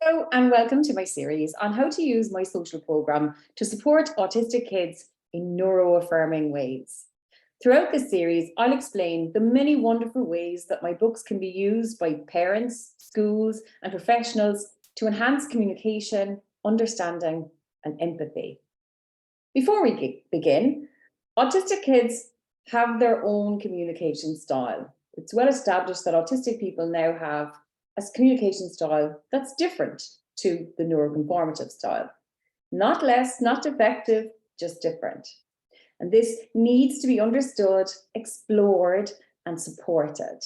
Hello and welcome to my series on how to use my social programme to support autistic kids in neuro-affirming ways. Throughout this series, I'll explain the many wonderful ways that my books can be used by parents, schools and professionals to enhance communication, understanding and empathy. Before we begin, autistic kids have their own communication style. It's well established that autistic people now have a communication style that's different to the neuroconformative style. Not less, not defective, just different. And this needs to be understood, explored, and supported.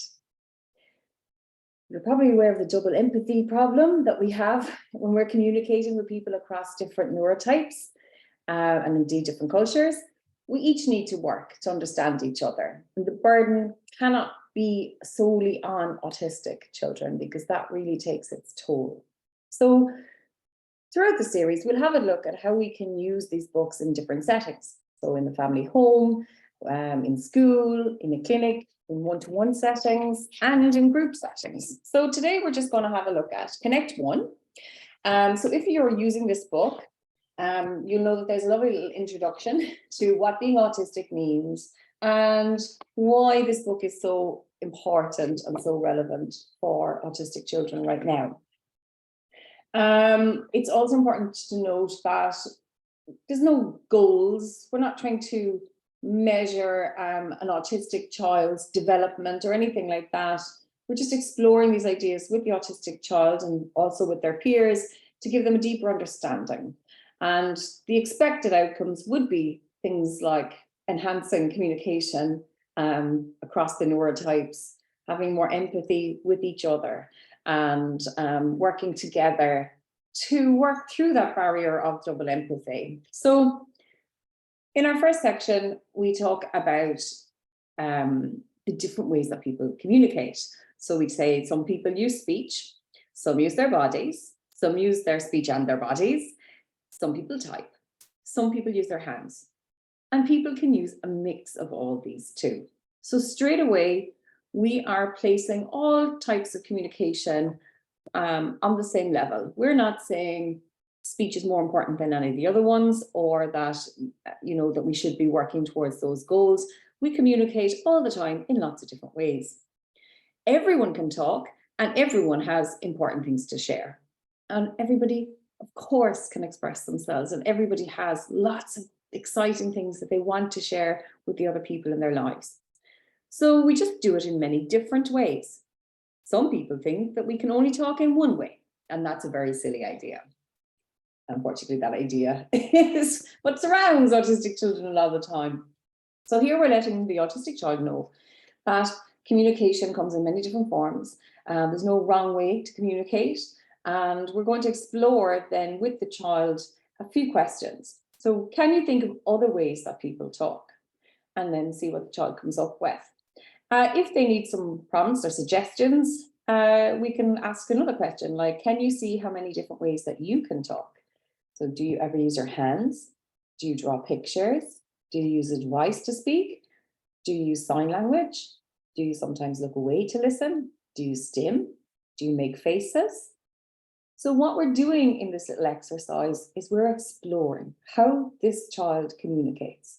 You're probably aware of the double empathy problem that we have when we're communicating with people across different neurotypes and indeed different cultures. We each need to work to understand each other. And the burden cannot be solely on autistic children because that really takes its toll. So throughout the series, we'll have a look at how we can use these books in different settings. So in the family home, in school, in a clinic, in one-to-one settings, and in group settings. So today we're just going to have a look at Konnect One. So if you're using this book, you'll know that there's a lovely little introduction to what being autistic means and why this book is so important and so relevant for autistic children right now. It's also important to note that there's no goals. We're not trying to measure an autistic child's development or anything like that. We're just exploring these ideas with the autistic child and also with their peers to give them a deeper understanding. And the expected outcomes would be things like enhancing communication across the neurotypes, having more empathy with each other, and working together to work through that barrier of double empathy. So in our first section, we talk about the different ways that people communicate. So we'd say some people use speech, some use their bodies, some use their speech and their bodies, some people type, some people use their hands, and people can use a mix of all these too. So straight away, we are placing all types of communication on the same level. We're not saying speech is more important than any of the other ones, or that, that we should be working towards those goals. We communicate all the time in lots of different ways. Everyone can talk and everyone has important things to share. And everybody, of course, can express themselves, and everybody has lots of exciting things that they want to share with the other people in their lives. So we just do it in many different ways. Some people think that we can only talk in one way, and that's a very silly idea. Unfortunately, that idea is what surrounds autistic children a lot of the time. So here we're letting the autistic child know that communication comes in many different forms. There's no wrong way to communicate. And we're going to explore then with the child a few questions. So can you think of other ways that people talk? And then see what the child comes up with. If they need some prompts or suggestions, we can ask another question like, can you see how many different ways that you can talk? So do you ever use your hands? Do you draw pictures? Do you use a device to speak? Do you use sign language? Do you sometimes look away to listen? Do you stim? Do you make faces? So what we're doing in this little exercise is we're exploring how this child communicates.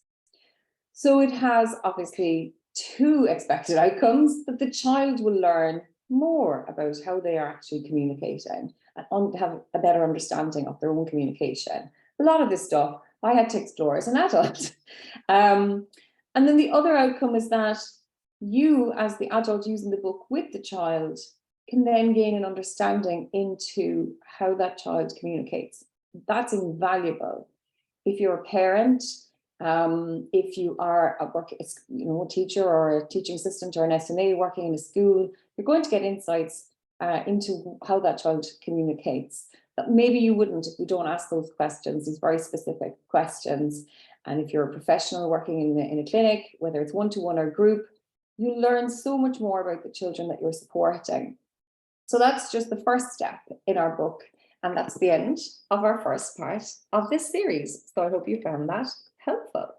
So it has obviously two expected outcomes, that the child will learn more about how they are actually communicating and have a better understanding of their own communication. A lot of this stuff I had to explore as an adult. And then the other outcome is that you, as the adult using the book with the child, can then gain an understanding into how that child communicates. That's invaluable. If you're a parent, if you are a teacher or a teaching assistant or an SNA working in a school, you're going to get insights into how that child communicates that maybe you wouldn't if you don't ask those questions, these very specific questions. And if you're a professional working in a clinic, whether it's one-to-one or group, you learn so much more about the children that you're supporting. So that's just the first step in our book. And that's the end of our first part of this series. So I hope you found that helpful.